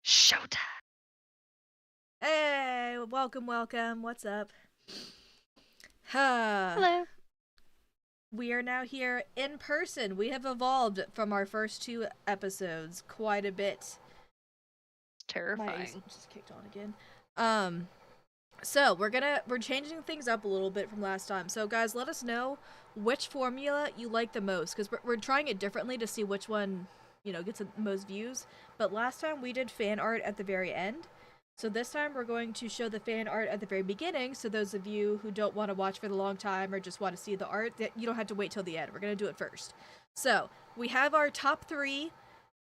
Showtime. Hey, welcome, welcome. What's up? Huh. Hello. We are now here in person. We have evolved from our first two episodes quite a bit. My AC Terrifying. just kicked on again. Um, so we're changing things up a little bit from last time. So guys, let us know which formula you like the most because we're trying it differently to see which one gets the most views. But last time we did fan art at the very end. So this time we're going to show the fan art at the very beginning. So those of you who don't want to watch for the long time or just want to see the art, that you don't have to wait till the end. We're gonna do it first. So we have our top 3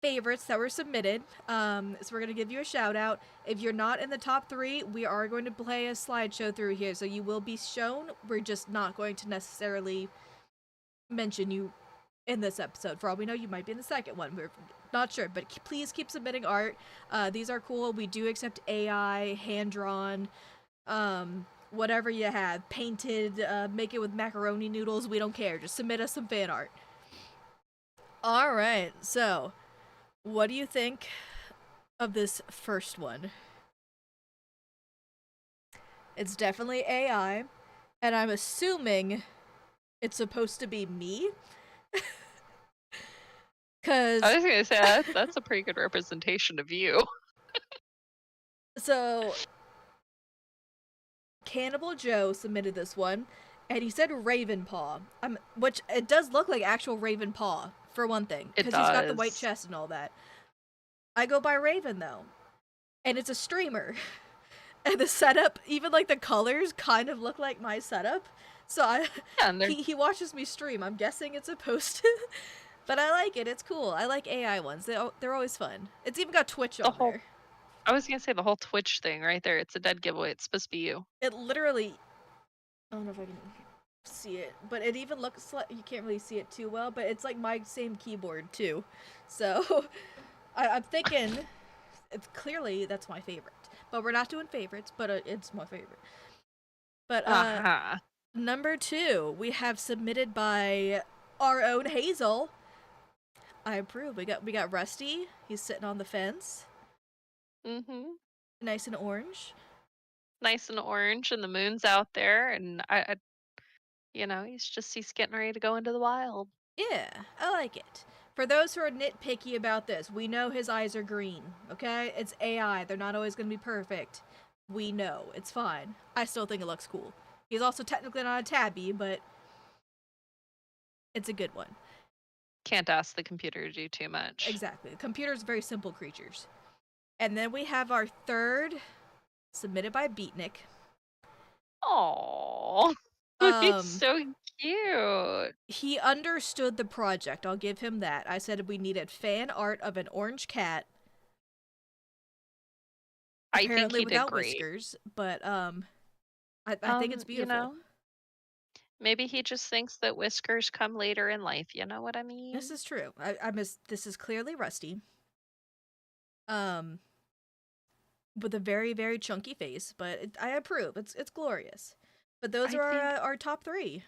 favorites that were submitted. So we're gonna give you a shout out. If you're not in the top 3, we are going to play a slideshow through here, so you will be shown. We're just not going to necessarily mention you in this episode. For all we know, you might be in the second one. We're not sure, but please keep submitting art. These are cool. We do accept AI, hand drawn, whatever you have, painted. Make it with macaroni noodles. We don't care. Just submit us some fan art. All right, so what do you think of this first one? It's definitely AI, and I'm assuming it's supposed to be me. Cause I was gonna say that's a pretty good representation of you. so Cannibal Joe submitted this one, and he said Ravenpaw. Which it does look like actual Ravenpaw for one thing, It because he's got the white does. chest and all that. I go by Raven though, and it's a streamer. And the setup, even like the colors, kind of look like my setup. So Yeah, and he watches me stream. I'm guessing it's supposed to, but I like it. It's cool. I like AI ones. They're always fun. It's even got Twitch the on whole there. I was gonna say the whole Twitch thing right there. It's a dead giveaway. It's supposed to be you. It literally. I don't know if I can see it, but it even looks like you can't really see it too well. But it's like my same keyboard too. So I'm thinking it's clearly that's my favorite. But we're not doing favorites. But it's my favorite. But Uh-huh. number 2, we have submitted by our own Hazel. I approve. We got Rusty. He's sitting on the fence, Mm-hmm. nice and orange. Nice and orange, and the moon's out there, and he's getting ready to go into the wild. Yeah, I like it. For those who are nitpicky about this, we know his eyes are green. Okay, it's AI. They're not always gonna be perfect. We know it's fine. I still think it looks cool. He's also technically not a tabby, but it's a good one. Can't ask the computer to do too much. Exactly. Computers are very simple creatures. And then we have our third, submitted by Beatnik. Oh, he's Um, so cute. he understood the project. I'll give him that. I said we needed fan art of an orange cat, I think apparently he did without great. whiskers, but I think it's You beautiful. know, maybe he just thinks that whiskers come later in life. You know what I This mean? is true. This is clearly Rusty. Um, with a very very chunky face, but I approve. It's glorious. But those I are think. our top 3.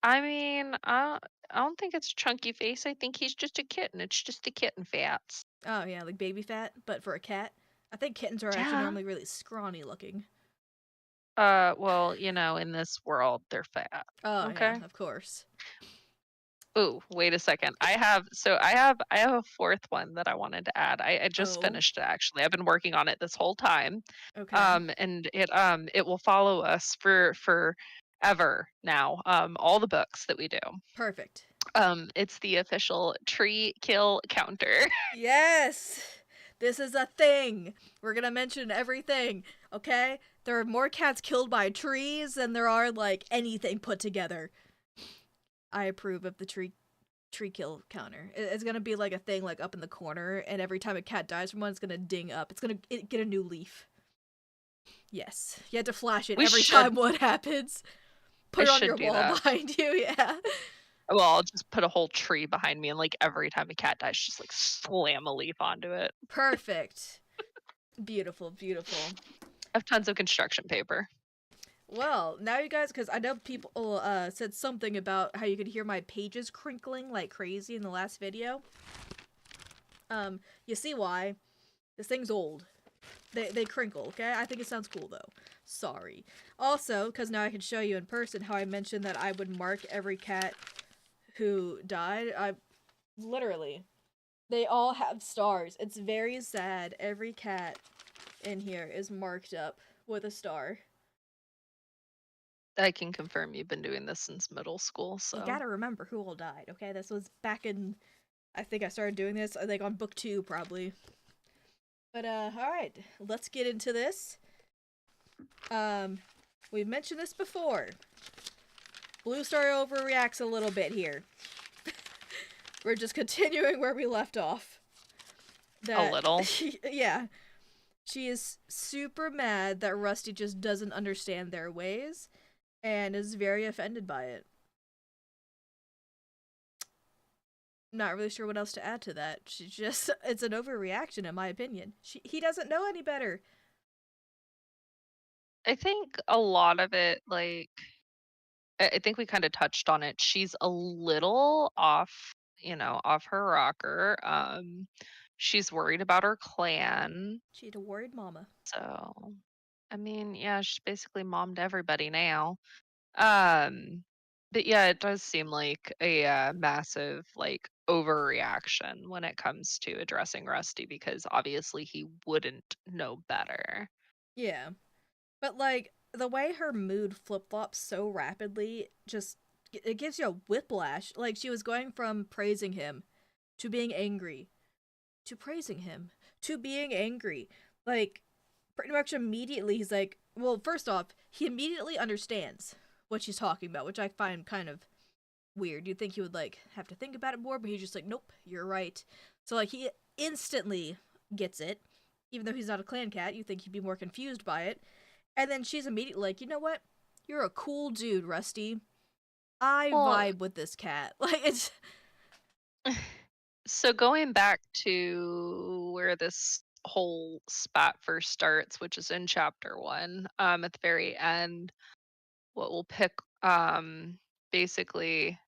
I mean, I don't think it's chunky face. I think he's just a kitten. It's just the kitten fats. Oh yeah, like baby fat, but for a cat. I think kittens are actually Yeah. normally really scrawny looking. Well, in this world, they're fat. Oh yeah, Okay. of course. Ooh, wait a second. I have a fourth one that I wanted to add. I just Oh, finished it actually. I've been working on it this whole time. okay. And it will follow us for ever now. All the books that we do. Perfect. It's the official tree kill counter. Yes! This is a thing. We're gonna mention everything, okay? There are more cats killed by trees than there are, like, anything put together. I approve of the tree kill counter. It's gonna be like a thing, like, up in the corner, and every time a cat dies from one, it's gonna ding up. It's gonna get a new leaf. Yes. You have to flash it We every should time one happens. I Put it on should your do wall that. behind you, yeah. Well, I'll just put a whole tree behind me, and like every time a cat dies, just like slam a leaf onto it. Perfect. Beautiful, beautiful. I have tons of construction paper. Well, now you guys, because I know people said something about how you could hear my pages crinkling like crazy in the last video. You see why. This thing's old. They crinkle, okay? I think it sounds cool, though. Sorry. Also, because now I can show you in person how I mentioned that I would mark every cat who died. I literally, they all have stars. It's very sad. Every cat in here is marked up with a star. I can confirm you've been doing this since middle school, You so. gotta remember who all died, okay? This was back in, I think I started doing this, I think on book 2, probably. But, alright. Let's get into this. We've mentioned this before. Blue Star overreacts a little bit here. We're just continuing where we left off. A That, little. yeah. She is super mad that Rusty just doesn't understand their ways and is very offended by it. Not really sure what else to add to that. She just, it's an overreaction in my opinion. He doesn't know any better. I think a lot of it, like, I think we kind of touched on it. She's a little off, off her rocker. She's worried about her clan. She's a worried mama. So, I mean, yeah, she's basically mommed everybody now. Um, but yeah, it does seem like a massive like overreaction when it comes to addressing Rusty because obviously he wouldn't know better. Yeah. But like the way her mood flip-flops so rapidly just it gives you a whiplash. Like she was going from praising him to being angry to praising him to being angry. Like pretty much immediately he's like, well, first off, he immediately understands what she's talking about, which I find kind of weird. You'd think he would like have to think about it more, but he's just like, nope, you're right. So like he instantly gets it. Even though he's not a clan cat, you think he'd be more confused by it. And then she's immediately like, you know what? You're a cool dude, Rusty. I Well, vibe with this cat. Like it's so going back to where this whole spat first starts, which is in chapter 1, at the very end, what we'll basically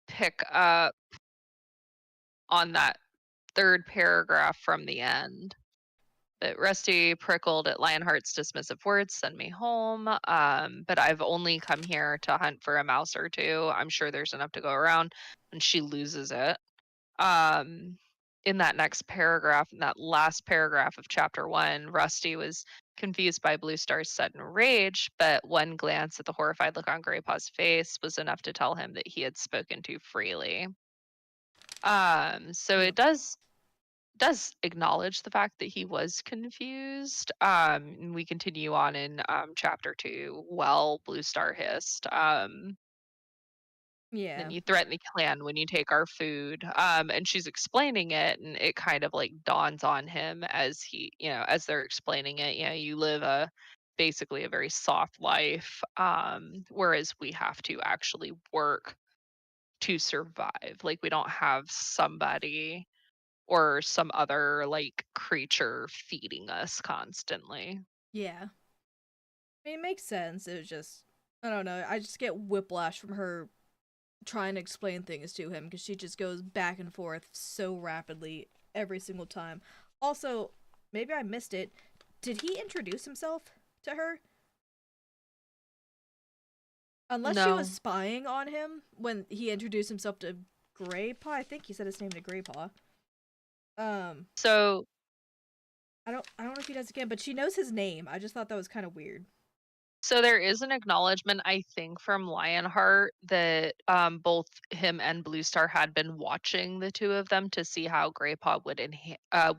pick up on that third paragraph from the end. But Rusty prickled at Lionheart's dismissive words, send me home. But I've only come here to hunt for a mouse or two. I'm sure there's enough to go around. And she loses it. Um, in that next paragraph, in that last paragraph of chapter 1, Rusty was confused by Blue Star's sudden rage, but one glance at the horrified look on Graypaw's face was enough to tell him that he had spoken too freely. So it yep. does acknowledge the fact that he was confused. And we continue on in chapter 2. Well, Blue Star hissed. Then Yeah. you threaten the clan when you take our food. And she's explaining it, and it kind of like dawns on him as as they're explaining it. You live basically a very soft life, whereas we have to actually work to survive. Like we don't have somebody or some other like creature feeding us constantly. Yeah. I mean, it makes sense. It was just I don't know. I just get whiplash from her trying to explain things to him because she just goes back and forth so rapidly every single time. Also, maybe I missed it. Did he introduce himself to her? Unless she was No. spying on him when he introduced himself to Graypaw. I think he said his name to Graypaw. Um, So I don't know if he does again, but she knows his name. I just thought that was kind of weird. so there is an acknowledgement, I think, from Lionheart that both him and Blue Star had been watching the two of them to see how Graypaw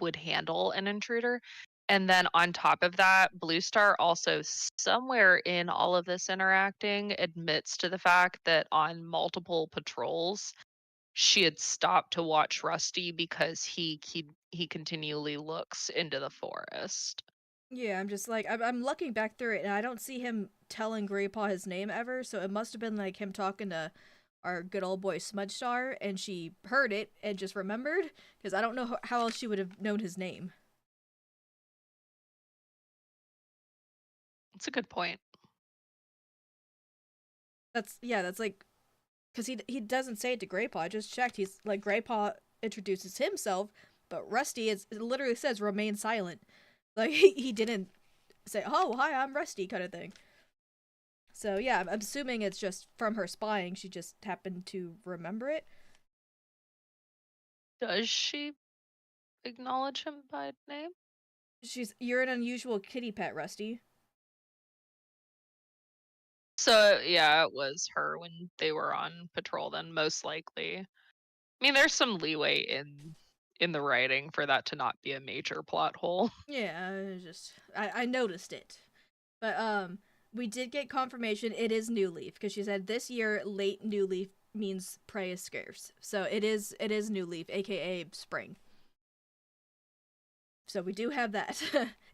would handle an intruder. And then on top of that, Blue Star also somewhere in all of this interacting admits to the fact that on multiple patrols she had stopped to watch Rusty because he continually looks into the forest. Yeah, I'm just like I'm looking back through it and I don't see him telling Graypaw his name ever, so it must have been like him talking to our good old boy Smudge Star and she heard it and just remembered because I don't know how else she would have known his name. It's a good point. That's like because he doesn't say it to Graypaw. I just checked. He's like Graypaw introduces himself, But Rusty it literally says remain silent. Like he didn't say, "Oh, hi, I'm Rusty," kind of thing. So yeah, I'm assuming it's just from her spying. She just happened to remember it. Does she acknowledge him by name? You're an unusual kitty pet, Rusty. So yeah, it was her when they were on patrol then, most likely. I mean, there's some leeway in the writing for that to not be a major plot hole. Yeah, I noticed it. But we did get confirmation it is New Leaf because she said this year late New Leaf means prey is scarce. So it is New Leaf, aka spring. So we do have that.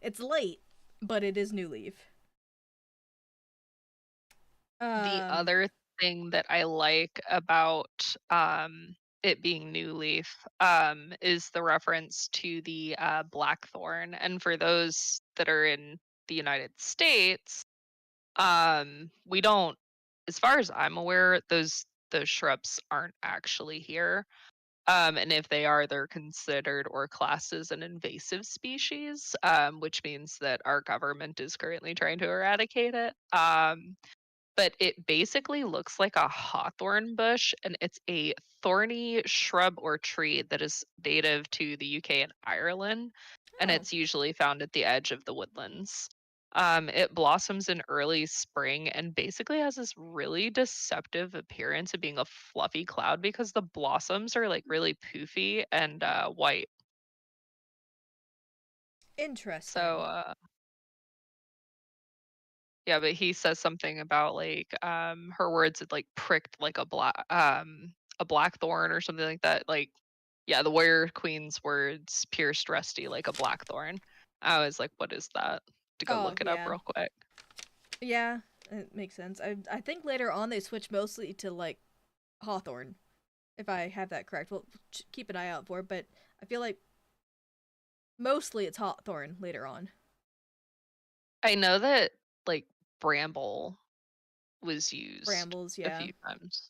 It's late, but it is New Leaf. The Um other thing that I like about it being New Leaf is the reference to the blackthorn. And for those that are in the United States, we don't, as far as I'm aware, those shrubs aren't actually here. And if they are, they're considered or classed as an invasive species, which means that our government is currently trying to eradicate it. But it basically looks like a hawthorn bush, and it's a thorny shrub or tree that is native to the UK and Ireland, and oh, it's usually found at the edge of the woodlands. It blossoms in early spring and basically has this really deceptive appearance of being a fluffy cloud because the blossoms are like really poofy and white. So interesting. yeah, but he says something about like her words had like pricked like a blackthorn or something like that. Like yeah, the warrior queen's words pierced Rusty like a blackthorn. I was like, what is that? To go Oh, look it up yeah. real quick. Yeah, it makes sense. I think later on they switch mostly to like Hawthorne, if I have that correct. Well, keep an eye out for it, but I feel like mostly it's Hawthorne later on. I know that like bramble was used Brambles, a yeah. few times,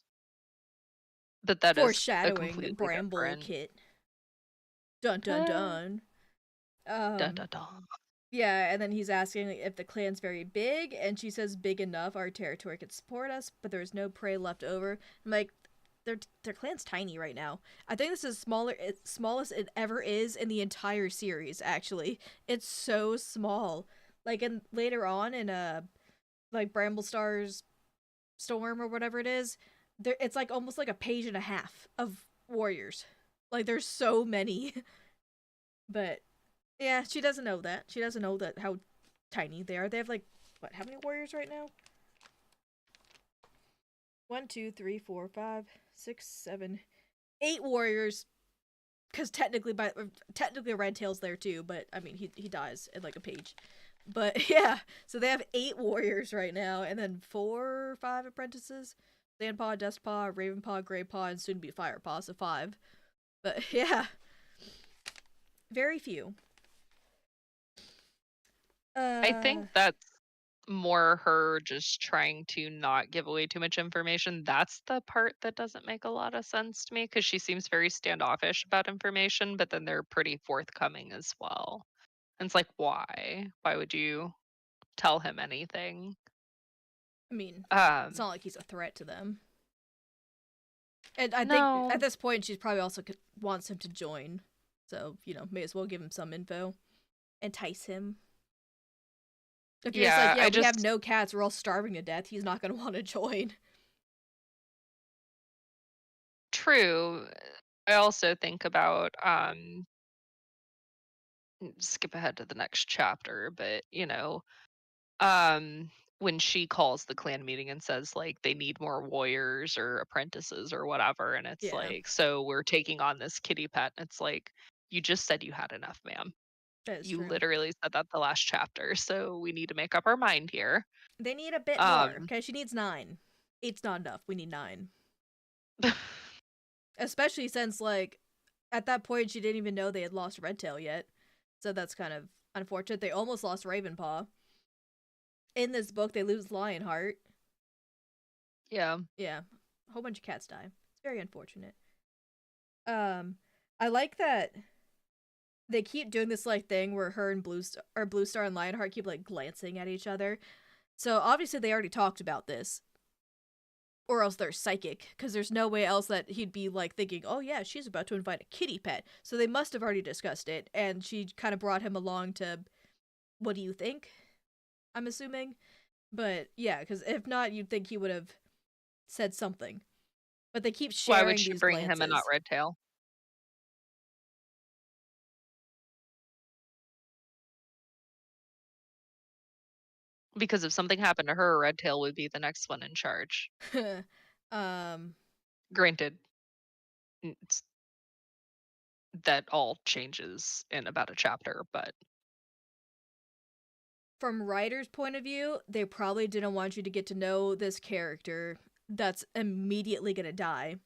but that is a Foreshadowing completely Bramble different. Kit. Dun dun Uh, dun. da da da. Yeah, and then he's asking if the clan's very big, and she says big enough our territory could support us, but there's no prey left over. I'm like, their clan's tiny right now. I think this is smallest it ever is in the entire series. Actually, it's so small. Like in later on in like Bramblestar's Storm or whatever it is, there it's like almost like a page and a half of warriors. Like there's so many. But yeah, she doesn't know that. She doesn't know that how tiny they are. They have like what? How many warriors right now? 1, 2, 3, 4, 5, 6, 7, 8 warriors. Because technically Redtail's there too, but I mean he dies in like a page. But yeah, so they have 8 warriors right now, and then 4 or 5 apprentices. Sandpaw, Dustpaw, Ravenpaw, Greypaw, and soon to be Firepaw, so 5. But yeah, very few. I think Uh, that's more her just trying to not give away too much information. That's the part that doesn't make a lot of sense to me because she seems very standoffish about information, but then they're pretty forthcoming as well. And it's like, why? Why would you tell him anything? I mean, it's Um, not like he's a threat to them. And I think at no. this point, she's probably also wants him to join. So, may as well give him some info. Entice him. If you're just like, Yeah, yeah, I we have just no cats, we're all starving to death, he's not going to want to join. true. I also think about skip ahead to the next chapter, but um when she calls the clan meeting and says like they need more warriors or apprentices or whatever, and it's Yeah, like, so we're taking on this kitty pet, and it's like, you just said you had enough, ma'am. that is You true. literally said that the last chapter, so we need to make up our mind here. They need a bit more. um Okay, she needs 9. 8's not enough. We need 9. Especially since, like, at that point, she didn't even know they had lost Redtail yet. So that's kind of unfortunate. They almost lost Ravenpaw. In this book, they lose Lionheart. yeah. Yeah, a whole bunch of cats die. It's very unfortunate. Um, I like that they keep doing this like thing where her and Blue Star and Lionheart keep like glancing at each other. So obviously they already talked about this, or else they're psychic, because there's no way else that he'd be like thinking, oh yeah, she's about to invite a kitty pet. So they must have already discussed it, and she kind of brought him along to, what do you think? I'm assuming. But yeah, because if not, you'd think he would have said something. But they keep Why would sharing she these bring him and not glances. Redtail? Because if something happened to her, Redtail would be the next one in charge. um, Granted, it's, that all changes in about a chapter, but from writer's point of view, they probably didn't want you to get to know this character that's immediately gonna die.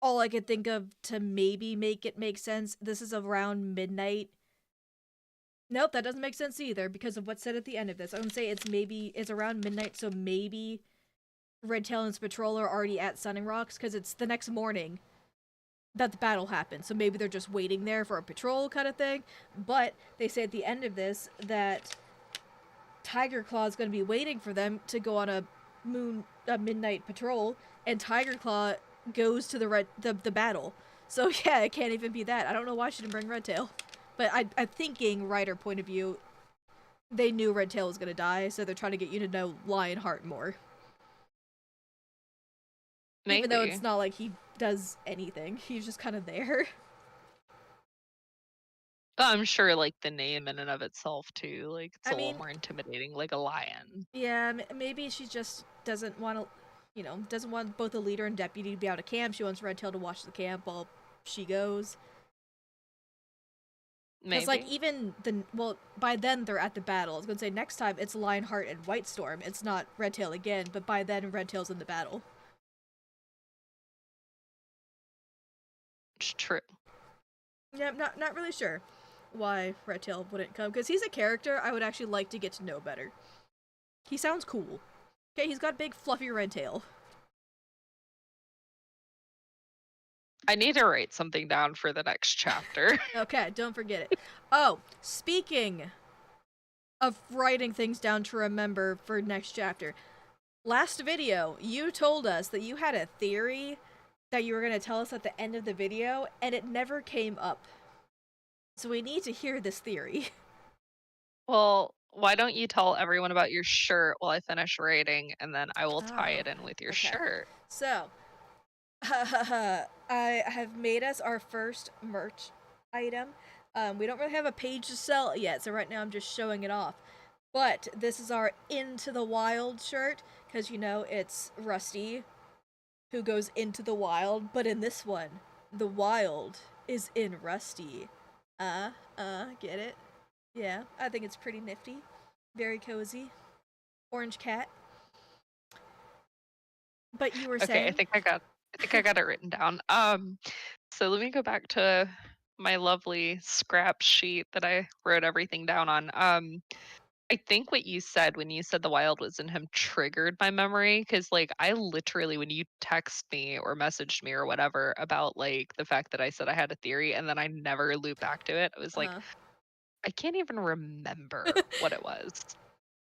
All I could think of to maybe make it make sense, this is around midnight. Nope, that doesn't make sense either because of what's said at the end of this. I would say it's around midnight, so maybe Redtail and his patrol are already at Sunning Rocks because it's the next morning that the battle happens. So maybe they're just waiting there for a patrol kind of thing. But they say at the end of this that Tiger Claw is going to be waiting for them to go on a midnight patrol, and Tiger Claw goes to the battle. So yeah, it can't even be that. I don't know why she didn't bring Redtail, but I'm thinking writer point of view, they knew Redtail was gonna die, so they're trying to get you to know Lionheart more. Even though maybe. it's not like he does anything, he's just kind of there. I'm sure, like, the name in and of itself too, like, it's I a little mean, more intimidating, like a lion. yeah, maybe she just doesn't want to, doesn't want both the leader and deputy to be out of camp. She wants Redtail to watch the camp while she goes. Because, like, Maybe. even by then they're at the battle. I was gonna say next time it's Lionheart and Whitestorm. It's not Redtail again, but by then Redtail's in the battle. It's true. Yeah, not really sure why Redtail wouldn't come because he's a character I would actually like to get to know better. He sounds cool. Okay, he's got big fluffy red tail. I need to write something down for the next chapter. Okay, don't forget it. Oh, speaking of writing things down to remember for next chapter. Last video, you told us that you had a theory that you were going to tell us at the end of the video, and it never came up. So we need to hear this theory. Well, why don't you tell everyone about your shirt while I finish writing, and then I will tie Oh, it in with your okay. shirt. So, I have made us our first merch item. We don't really have a page to sell it yet, so right now I'm just showing it off. But this is our Into the Wild shirt, because it's Rusty who goes into the wild, but in this one, the wild is in Rusty. Get it? Yeah, I think it's pretty nifty. Very cozy. Orange cat. But you were Okay, saying? I think I got it written down. So let me go back to my lovely scrap sheet that I wrote everything down on. I think what you said when you said the wild was in him triggered my memory because, like, I literally, when you text me or messaged me or whatever about like the fact that I said I had a theory and then I never looped back to it, I was like, Uh I can't even remember what it was.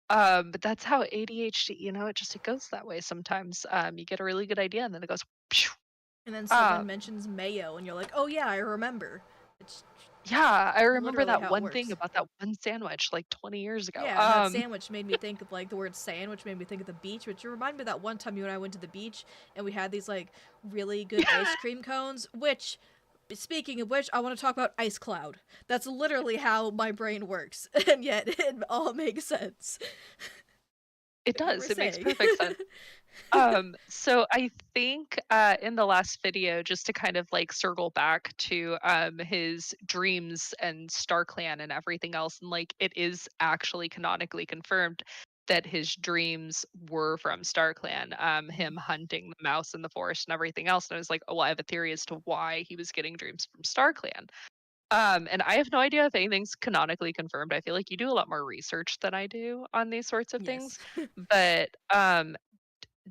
But that's how ADHD, it goes that way sometimes. You get a really good idea and then it goes, phew. and then someone Um, mentions mayo, and you're like, oh yeah, I remember. It's yeah, I remember literally that how it one thing works. about that one sandwich like 20 years ago. Yeah, and that sandwich made me think of like the word sandwich made me think of the beach, which reminded me of that one time you and I went to the beach and we had these like really good ice cream cones, which speaking of which, I want to talk about Ice Cloud. That's literally how my brain works, and yet it all makes sense. It But you were does. It makes saying. perfect sense. So I think in the last video, just to kind of like circle back to his dreams and StarClan and everything else, and like it is actually canonically confirmed that his dreams were from StarClan, Mhm. him hunting the mouse in the forest and everything else. And I was like, oh, well, I have a theory as to why he was getting dreams from StarClan. And I have no idea if anything's canonically confirmed. I feel like you do a lot more research than I do on these sorts of Yes. things. But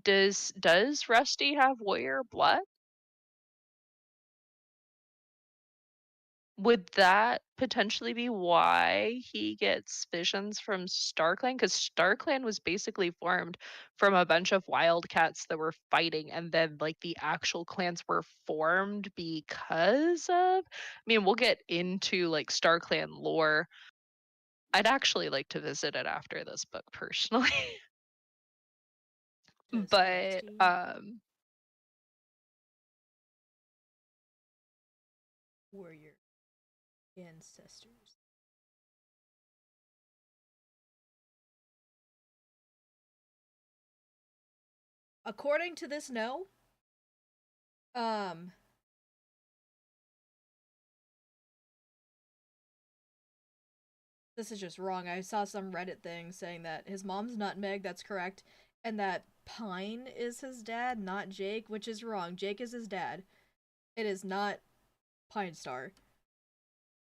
does Rusty have warrior blood? Would that potentially be why he gets visions from StarClan? Because StarClan was basically formed from a bunch of wildcats that were fighting, and then like the actual clans were formed because of. I mean, we'll get into like StarClan lore. I'd actually like to visit it after this book personally. Does But Rusty warrior ancestors? According to this, no. Um, this is just wrong. I saw some Reddit thing saying that his mom's Nutmeg, that's correct, and that Pine is his dad, not Jake, which is wrong. Jake is his dad. It is not Pine Star.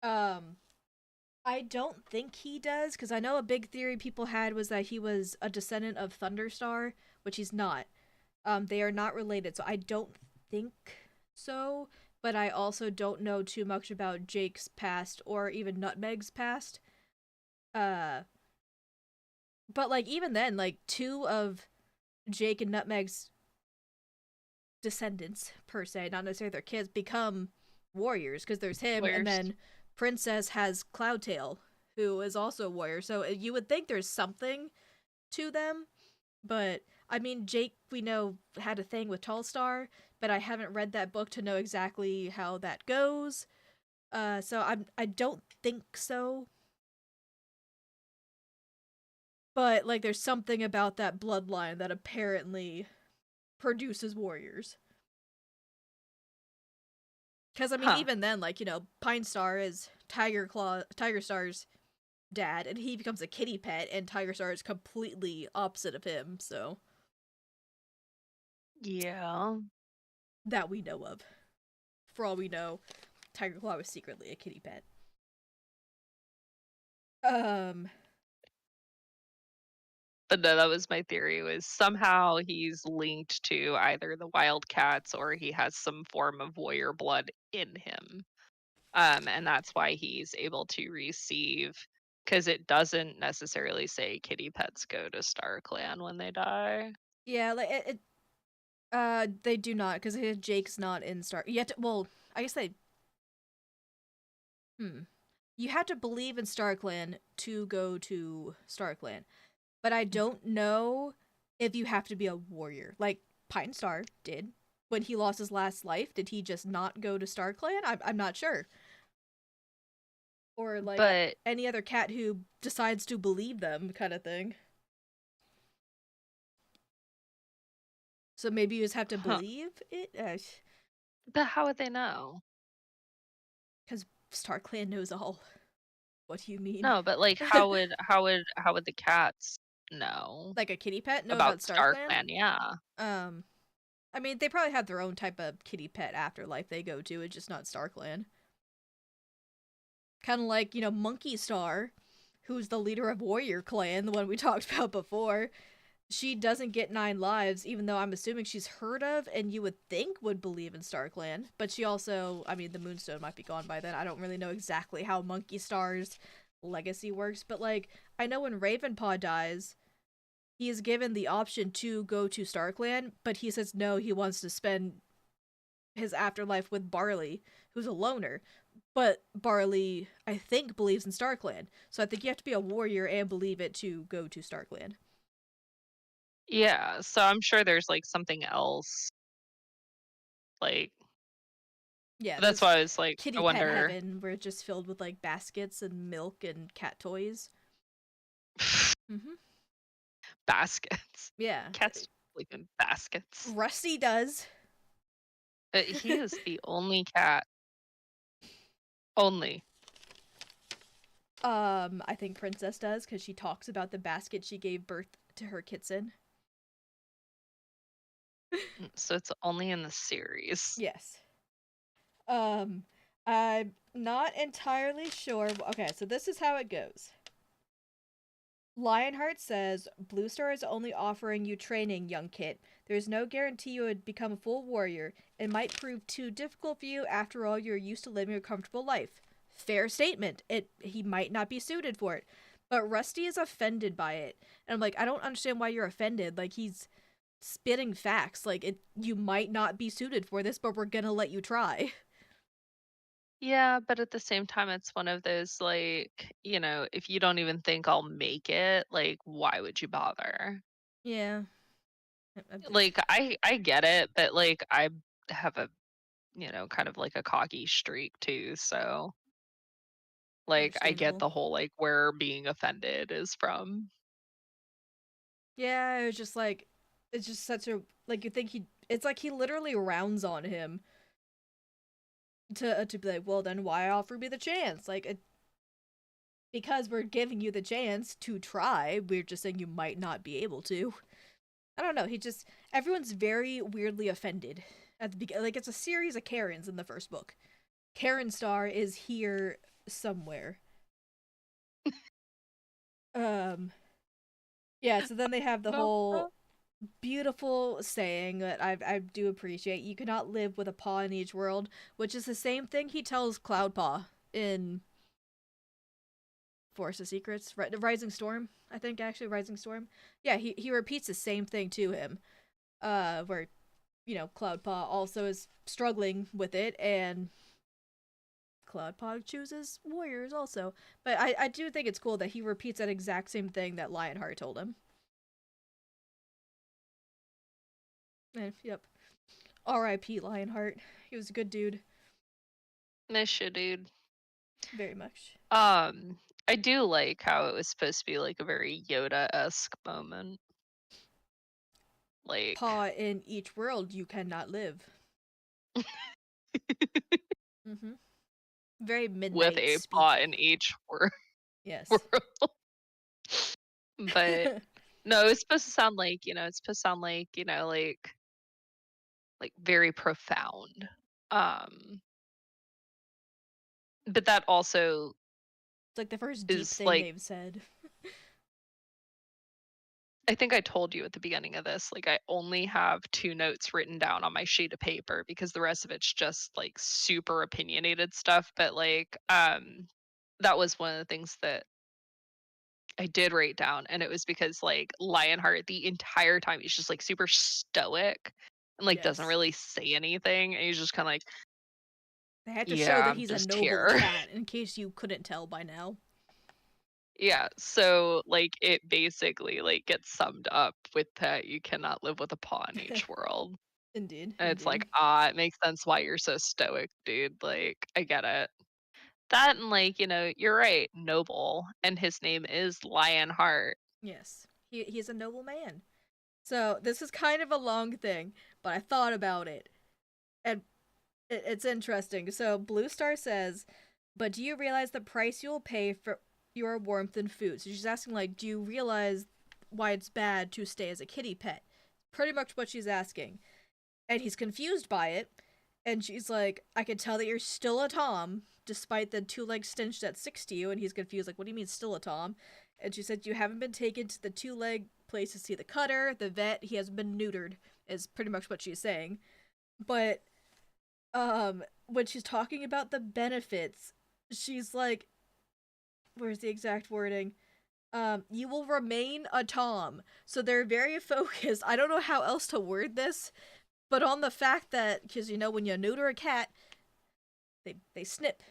Um, I don't think he does, because I know a big theory people had was that he was a descendant of Thunderstar, which he's not. They are not related, so I don't think so. But I also don't know too much about Jake's past or even Nutmeg's past. Uh, but like even then, like two of Jake and Nutmeg's descendants per se, not necessarily their kids, become warriors because there's him, and Warriors. then Princess has Cloudtail, who is also a warrior. So you would think there's something to them, but I mean, Jake we know had a thing with Tallstar, but I haven't read that book to know exactly how that goes. So I don't think so. But like, there's something about that bloodline that apparently produces warriors. Because I mean, Huh. even then, like Pine Star is Tiger Star's dad, and he becomes a kitty pet, and Tiger Star is completely opposite of him. So Yeah. that we know of. For all we know, Tiger Claw was secretly a kitty pet. Um, But no, that was my theory, was somehow he's linked to either the Wildcats or he has some form of warrior blood in him. And that's why he's able to receive, because it doesn't necessarily say kitty pets go to StarClan when they die. yeah, like they do not because Jake's not in Star. Yet, well, I guess they. You have to believe in StarClan to go to StarClan, but I don't know if you have to be a warrior. Like Pine Star did when he lost his last life. Did he just not go to StarClan? I'm not sure. Or like But any other cat who decides to believe them, kind of thing. So maybe you just have to huh, believe it, but how would they know? because StarClan knows all. What do you mean? No, but like how would the cats know Like a kitty pet know about about StarClan? StarClan? Yeah. Um, I mean, they probably have their own type of kitty pet afterlife they go to. It's just not StarClan. Kind of like, Monkey Star, who's the leader of Warrior Clan, the one we talked about before. She doesn't get 9 lives, even though I'm assuming she's heard of and you would think would believe in StarClan. But she also, I mean, the Moonstone might be gone by then. I don't really know exactly how Monkey Star's legacy works, but like, I know when Ravenpaw dies, he is given the option to go to StarClan, but he says no, he wants to spend his afterlife with Barley, who's a loner. But Barley, I think, believes in StarClan. So I think you have to be a warrior and believe it to go to StarClan. Yeah, so I'm sure there's like something else. Like, Yeah, that's this why I was like, I kitty pet wonder. heaven where it's just filled with like baskets and milk and cat toys. Mm-hmm. Baskets. Yeah, Cats sleep in baskets. Rusty does. He is the only cat. Only. I think Princess does because she talks about the basket she gave birth to her kits in. So it's only in the series. Yes. Um, I'm not entirely sure. Okay, so this is how it goes. Lionheart says Blue Star is only offering you training, young kid. There's no guarantee you would become a full warrior. It might prove too difficult for you. After all, you're used to living a comfortable life. Fair statement. He might not be suited for it. But Rusty is offended by it. And I'm like, I don't understand why you're offended. Like, he's spitting facts. Like, you might not be suited for this, but we're gonna let you try. Yeah, but at the same time, it's one of those, like, if you don't even think I'll make it, like, why would you bother? Yeah. Like, I get it, but, like, I have a, kind of like a cocky streak too, so, like, I get Understandable. the whole, like, where being offended is from. Yeah, it was just like, it's just such a, like, you think it's like he literally rounds on him to be like, well, then why offer me the chance? Like, because we're giving you the chance to try, we're just saying you might not be able to. I don't know. Everyone's very weirdly offended at the beginning. Like, it's a series of Karens in the first book. Karen Star is here somewhere. Um, yeah, so then they have the No. whole beautiful saying that I do appreciate. You cannot live with a paw in each world, which is the same thing he tells Cloudpaw in Forest of Secrets, Rising Storm. I think actually Rising Storm. Yeah, he repeats the same thing to him. Where Cloudpaw also is struggling with it, and Cloudpaw chooses warriors also. But I do think it's cool that he repeats that exact same thing that Lionheart told him. And, yep. R.I.P. Lionheart. He was a good dude. Miss you, dude. Very much. Um, I do like how it was supposed to be like a very Yoda-esque moment. Like, Paw in each world you cannot live. Mm-hmm. Very with midnight a paw speak. in each Yes. world. But no, it's supposed to sound like, it's supposed to sound like very profound. Um, but that also It's like the first deep is thing like, they've said. I think I told you at the beginning of this, like I only have 2 notes written down on my sheet of paper because the rest of it's just like super opinionated stuff. But like, that was one of the things that I did write down, and it was because like Lionheart the entire time he's just like super stoic and like doesn't Yes. really say anything, and he's just kind of like, They had to show yeah, that I'm he's a just noble here. cat, in case you couldn't tell by now. Yeah, so like it basically like gets summed up with that you cannot live with a paw in each world. Indeed, And it's indeed. like, it makes sense why you're so stoic, dude. Like, I get it. That and like, you're right, noble, and his name is Lionheart. Yes. He's a noble man. So this is kind of a long thing, but I thought about it. And it's interesting. So Blue Star says, but do you realize the price you'll pay for your warmth and food? So she's asking, like, do you realize why it's bad to stay as a kitty pet? Pretty much what she's asking. And he's confused by it. And she's like, I can tell that you're still a Tom, despite the 2-leg stench that sticks to you. And he's confused, like, what do you mean still a Tom? And she said, you haven't been taken to the 2-leg place to see the cutter, the vet. He hasn't been neutered, is pretty much what she's saying. But when she's talking about the benefits, she's like, where's the exact wording? You will remain a Tom. So they're very focused. I don't know how else to word this, but on the fact that, because when you neuter a cat, they snip.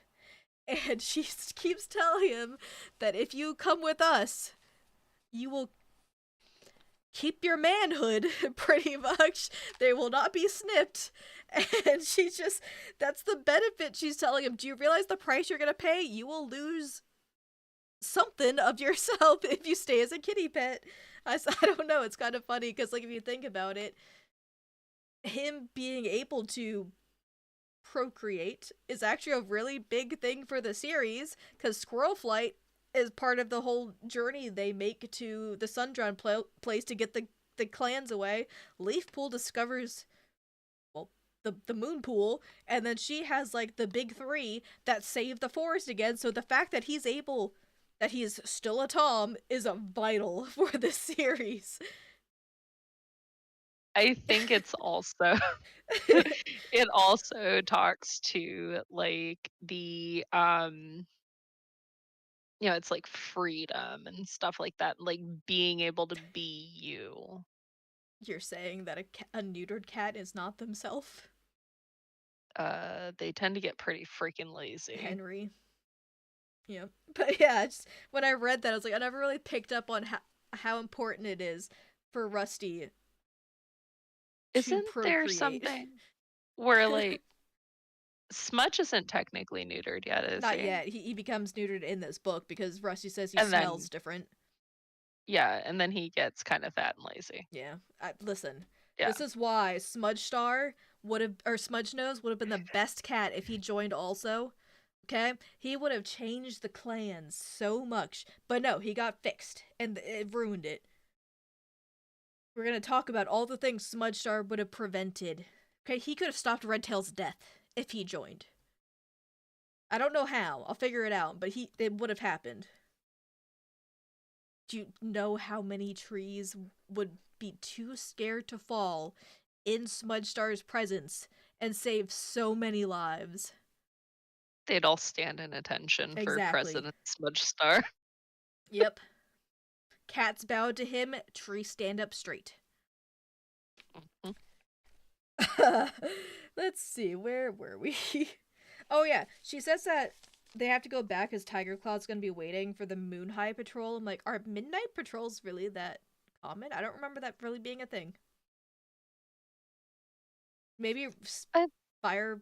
And she keeps telling him that if you come with us, you will keep your manhood, pretty much. They will not be snipped. And that's the benefit she's telling him. Do you realize the price you're going to pay? You will lose something of yourself if you stay as a kitty pet. I don't know. It's kind of funny because, like, if you think about it, him being able to procreate is actually a really big thing for the series because squirrel flight is part of the whole journey they make to the Sundron place to get the clans away. Leafpool discovers, well, the moon pool, and then she has like the big three that save the forest again. So the fact that he's still a Tom is a vital for this series. I think it's also it also talks to like the it's like freedom and stuff like that, like being able to be you. You're saying that a neutered cat is not themselves? They tend to get pretty freaking lazy. Henry. Yeah. But yeah, when I read that, I was like, I never really picked up on how important it is for Rusty to Isn't there procreate. something where like Smudge isn't technically neutered yet, is Not he? yet. He becomes neutered in this book because Rusty says he And smells then different. yeah, and then he gets kind of fat and lazy. Yeah. Listen, Yeah. this is why Smudge Star would have, or Smudge Nose would have been the best cat if he joined also. Okay? He would have changed the clans so much. But no, he got fixed and it ruined it. We're gonna talk about all the things Smudge Star would have prevented. Okay, he could have stopped Redtail's death if he joined. I don't know how. I'll figure it out, but it would have happened. Do you know how many trees would be too scared to fall in Smudge Star's presence and save so many lives? They'd all stand in attention for Exactly. President Smudge Star. Yep. Cats bow to him, trees stand up straight. Let's see, where were we? Oh yeah, she says that they have to go back because Tiger Cloud's gonna be waiting for the Moon High Patrol. I'm like, are midnight patrols really that common? I don't remember that really being a thing. Maybe I, Fireheart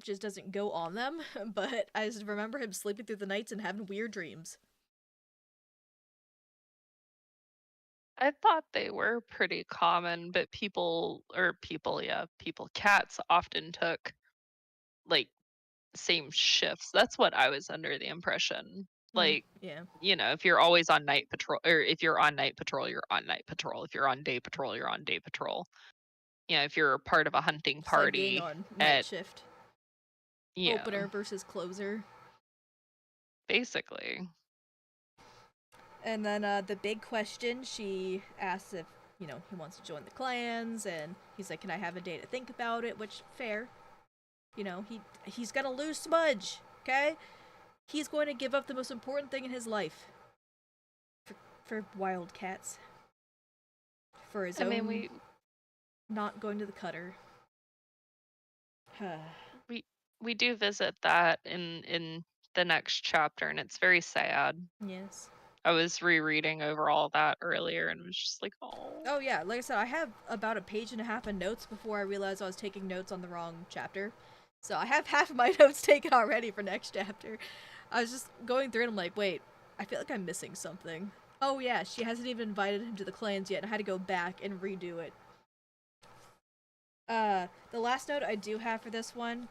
just doesn't go on them, but I just remember him sleeping through the nights and having weird dreams. I thought they were pretty common, but cats often took like same shifts. That's what I was under the impression. Like, Yeah. if you're always on night patrol, or if you're on night patrol, you're on night patrol. If you're on day patrol, you're on day patrol. If you're part of a hunting It's like being party on night at, shift. yeah, Opener versus closer. basically. And then the big question, she asks if, he wants to join the clans, and he's like, can I have a day to think about it? Which, fair. He's gonna lose Smudge, okay? He's going to give up the most important thing in his life. For Wildcats. For his I mean, own not going to the cutter. we we do visit that in the next chapter, and it's very sad. Yes. I was rereading over all that earlier and was just like, oh. Oh yeah, like I said, I have about a page and a half of notes before I realized I was taking notes on the wrong chapter. So I have half of my notes taken already for next chapter. I was just going through it, I'm like, wait, I feel like I'm missing something. Oh yeah, she hasn't even invited him to the clans yet, and I had to go back and redo it. The last note I do have for this one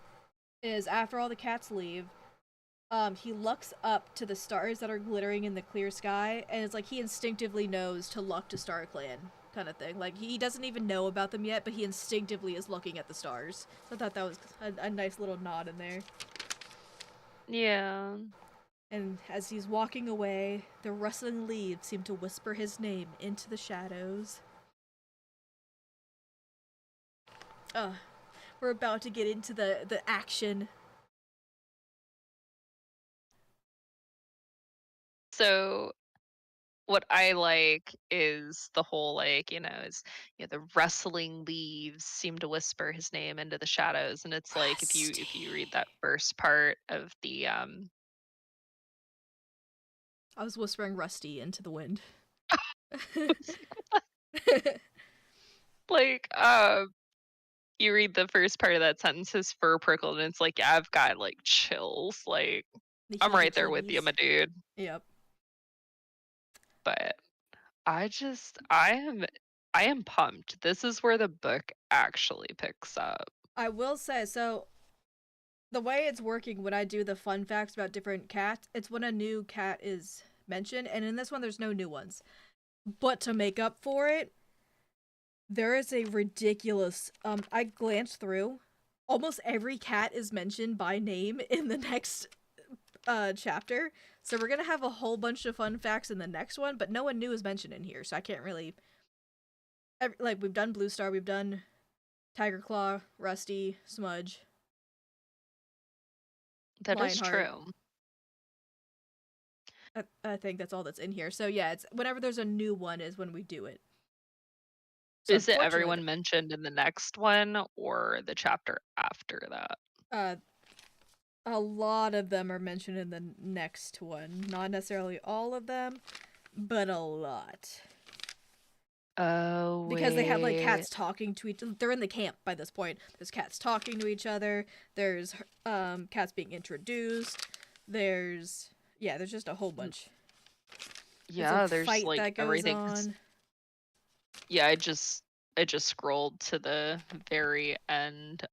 is after all the cats leave, he looks up to the stars that are glittering in the clear sky, and it's like he instinctively knows to look to Star Clan, kind of thing. Like, he doesn't even know about them yet, but he instinctively is looking at the stars. So I thought that was a nice little nod in there. Yeah. And as he's walking away, the rustling leaves seem to whisper his name into the shadows. We're about to get into the action. So what I like is the whole the rustling leaves seem to whisper his name into the shadows, and it's like if you read Rusty. that first part of the I was whispering Rusty into the wind. like you read the first part of that sentence, his fur prickled, and it's like, yeah, I've got like chills. Like, The I'm right there with you, heebie-jeebies. my dude. Yep. But I am pumped. This is where the book actually picks up. I will say, so the way it's working when I do the fun facts about different cats, it's when a new cat is mentioned, and in this one, there's no new ones. But to make up for it, there is a ridiculous. I glanced through. Almost every cat is mentioned by name in the next chapter. So we're gonna have a whole bunch of fun facts in the next one, but no one new is mentioned in here, so I can't really Like we've done Blue Star, we've done Tiger Claw, Rusty, Smudge, That is Lionheart. true. I think that's all that's in here. So yeah, it's whenever there's a new one is when we do it. So Is it unfortunately, everyone mentioned in the next one or the chapter after that? uh, a lot of them are mentioned in the next one. Not necessarily all of them, but a lot. Oh, Because they have like wait. cats talking to each. They're in the camp by this point. There's cats talking to each other. There's cats being introduced. There's yeah. There's just a whole bunch. There's a Yeah, there's fight like that goes everything. 'Cause on. yeah, I just scrolled to the very end.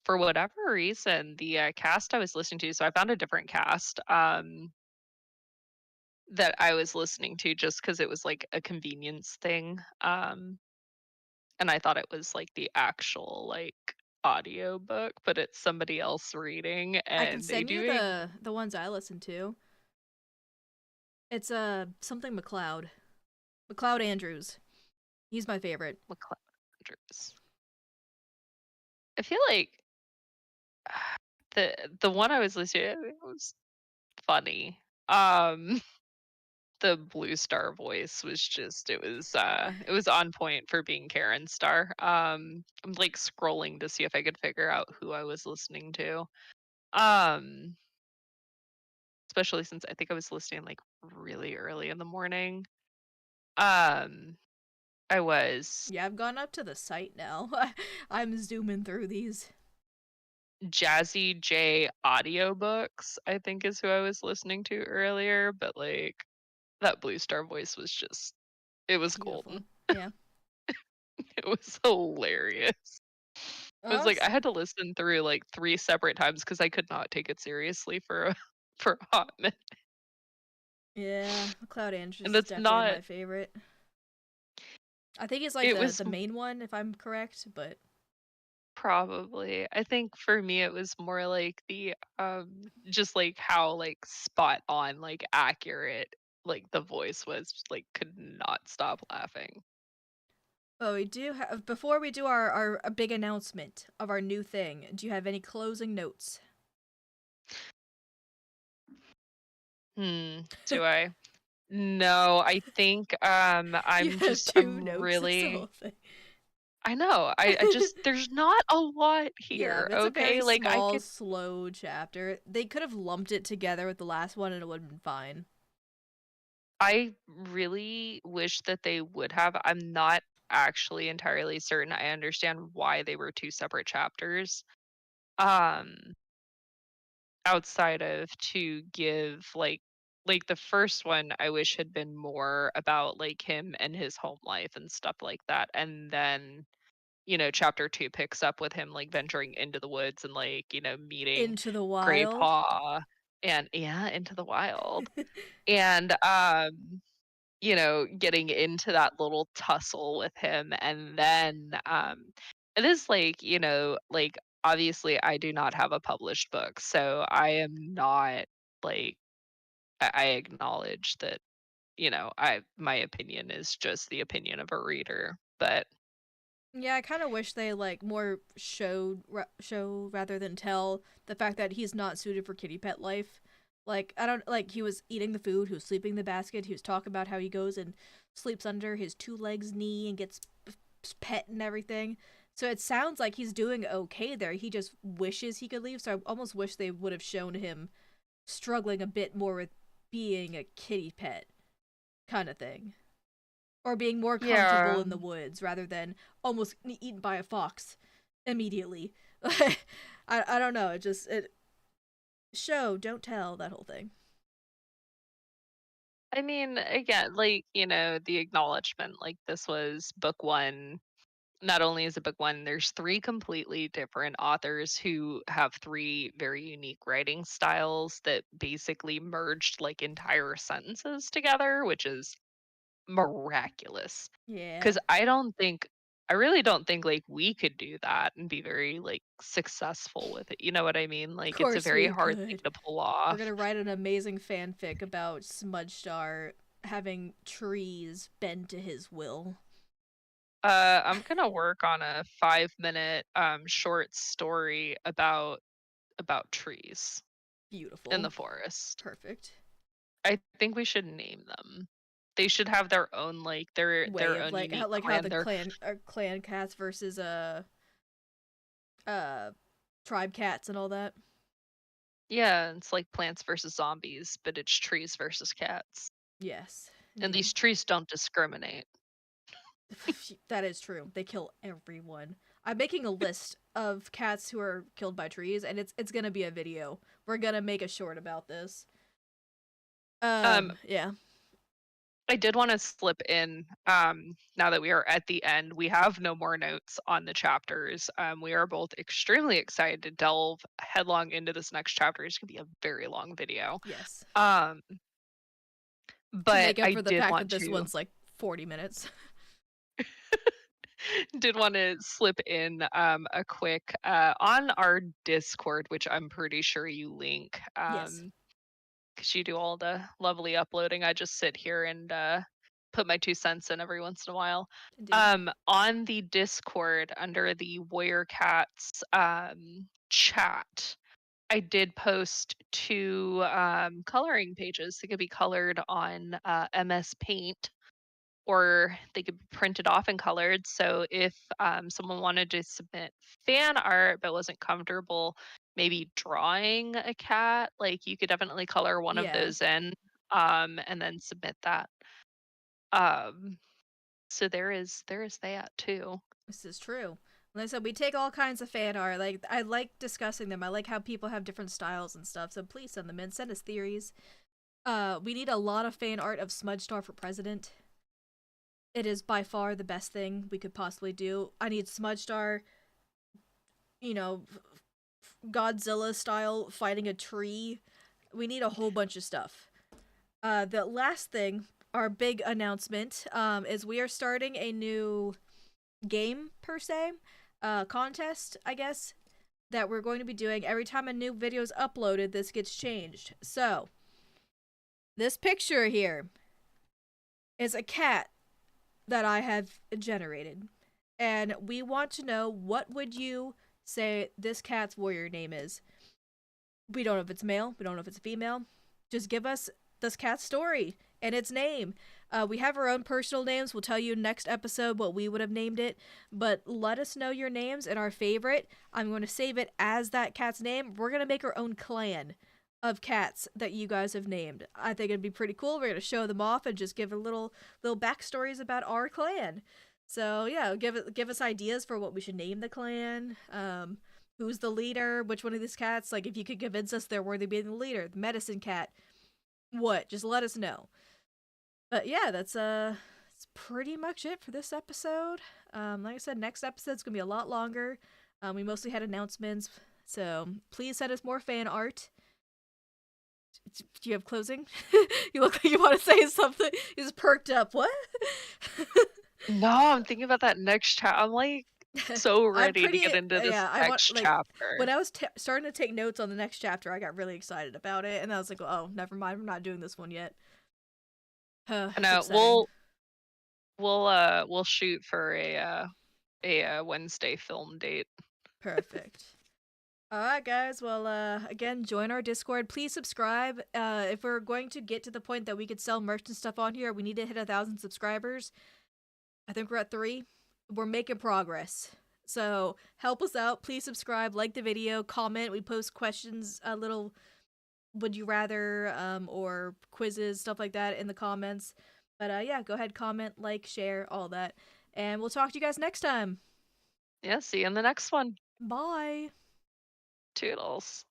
For whatever reason, the cast I was listening to, so I found a different cast that I was listening to just because it was like a convenience thing. And I thought it was like the actual like audio book, but it's somebody else reading I can and they send you do the ones I listen to. It's something McLeod. McLeod Andrews. He's my favorite. McClouders. I feel like the one I was listening to it was funny. Um the Blue Star voice was just it was on point for being Karen Star. I'm like scrolling to see if I could figure out who I was listening to. Um Especially since I think I was listening like really early in the morning. Um I was Yeah, I've gone up to the site now. I'm zooming through these. Jazzy J audiobooks, I think is who I was listening to earlier, but like that Blue Star voice was just it was Beautiful. golden. Yeah. It was hilarious. It was like I had to listen through like 3 separate times because I could not take it seriously for a for a hot minute. Yeah, McLeod Andrews And is that's definitely not my favorite. I think he's like it the was the main one, if I'm correct. But probably I think for me it was more like the just like how like spot on, like accurate like the voice was, like could not stop laughing. oh, we do have before we do our a big announcement of our new thing. Do you have any closing notes? Do I? No, I think You I'm have just two I'm notes. It's the whole really thing. I know. I just there's not a lot Yeah, here, it's a very okay? Like I small, could slow chapter. They could have lumped it together with the last one and it would have been fine. I really wish that they would have. I'm not actually entirely certain I understand why they were two separate chapters. Um Outside of to give like the first one I wish had been more about like him and his home life and stuff like that. And then chapter 2 picks up with him, like, venturing into the woods and, like, meeting Into the Grey wild. Paw and yeah, into the wild. And, getting into that little tussle with him, and then, it is like, like, obviously, I do not have a published book, so I am not, like I acknowledge that, I my opinion is just the opinion of a reader, but Yeah, I kind of wish they like more show rather than tell the fact that he's not suited for kitty pet life. Like I don't like he was eating the food, he was sleeping in the basket, he was talking about how he goes and sleeps under his two legs knee and gets pet and everything. So it sounds like he's doing okay there. He just wishes he could leave. So I almost wish they would have shown him struggling a bit more with being a kitty pet kind of thing, or being more comfortable yeah. in the woods rather than almost eaten by a fox immediately. I don't know. It just it show don't tell that whole thing. I mean, again, like, the acknowledgement, like this was book one. Not only is it book one, there's three completely different authors who have three very unique writing styles that basically merged like entire sentences together, which is miraculous. Yeah, Because I really don't think like we could do that and be very like successful with it. You know what I mean? of Like it's a course very we hard thing could. to pull We're off. gonna write an amazing fanfic about Smudge Star having trees bend to his will. I'm gonna work on a 5-minute short story about trees in Beautiful. the forest. Perfect. I think we should name them. They should have their own like Way their of own unique like how clan. the Their clan cats versus uh tribe cats and all that. Yeah, it's like plants versus zombies, but it's trees versus cats. Yes, And indeed. these trees don't discriminate. That is true. They kill everyone. I'm making a list of cats who are killed by trees, and it's gonna be a video. We're gonna make a short about this. Um, Yeah. I did want to slip in, now that we are at the end, we have no more notes on the chapters. We are both extremely excited to delve headlong into this next chapter. It's gonna be a very long video. Yes. Um, To but make up I for the did fact want that this to one's like 40 minutes. did want to slip in a quick on our Discord, which I'm pretty sure you link. Yes. Because you do all the lovely uploading. I just sit here and put my 2 cents in every once in a while. Indeed. On the Discord under the Warrior Cats chat, I did post two coloring pages. They could be colored on MS Paint, or they could be printed off and colored. So if someone wanted to submit fan art but wasn't comfortable maybe drawing a cat, like you could definitely color one of Yeah. those in and then submit that. Um, so there is that too. This is true. Like I said, we take all kinds of fan art. Like I like discussing them. I like how people have different styles and stuff. So please send them in. Send us theories. We need a lot of fan art of Smudge Star for president. It is by far the best thing we could possibly do. I need Smudge Star, you know, Godzilla style fighting a tree. We need a whole bunch of stuff. The last thing, our big announcement, is we are starting a new game per se, contest, I guess, that we're going to be doing. Every time a new video is uploaded, this gets changed. So, this picture here is a cat that I have generated. And we want to know, what would you say this cat's warrior name is? We don't know if it's male, we don't know if it's female. Just give us this cat's story and its name. We have our own personal names. We'll tell you next episode what we would have named it. But let us know your names and our favorite. I'm going to save it as that cat's name. We're going to make our own clan of cats that you guys have named. I think it'd be pretty cool. We're going to show them off and just give a little backstories about our clan. So yeah, give us ideas for what we should name the clan. Who's the leader? Which one of these cats? Like, if you could convince us they're worthy of being the leader, the medicine cat. What? Just let us know. But yeah, that's pretty much it for this episode. Like I said, next episode's gonna be a lot longer. We mostly had announcements, so please send us more fan art. Do you have closing? You look like you want to say something. You just perked up. What? No, I'm thinking about that next chat. I'm like so I'm ready to pretty. get into this Yeah, I want next like chapter. when I was starting to take notes on the next chapter, I got really excited about it, and I was like, "Oh, never mind. I'm not doing this one yet." I It's know upsetting. we'll shoot for a Wednesday film date. Perfect. All right, guys. Well, again, join our Discord. Please subscribe. If we're going to get to the point that we could sell merch and stuff on here, we need to hit 1,000 subscribers. I think we're at 3. We're making progress. So help us out. Please subscribe, like the video, comment. We post questions, a little would you rather, or quizzes, stuff like that in the comments. But yeah, go ahead, comment, like, share, all that. And we'll talk to you guys next time. Yeah, see you in the next one. Bye. Toodles.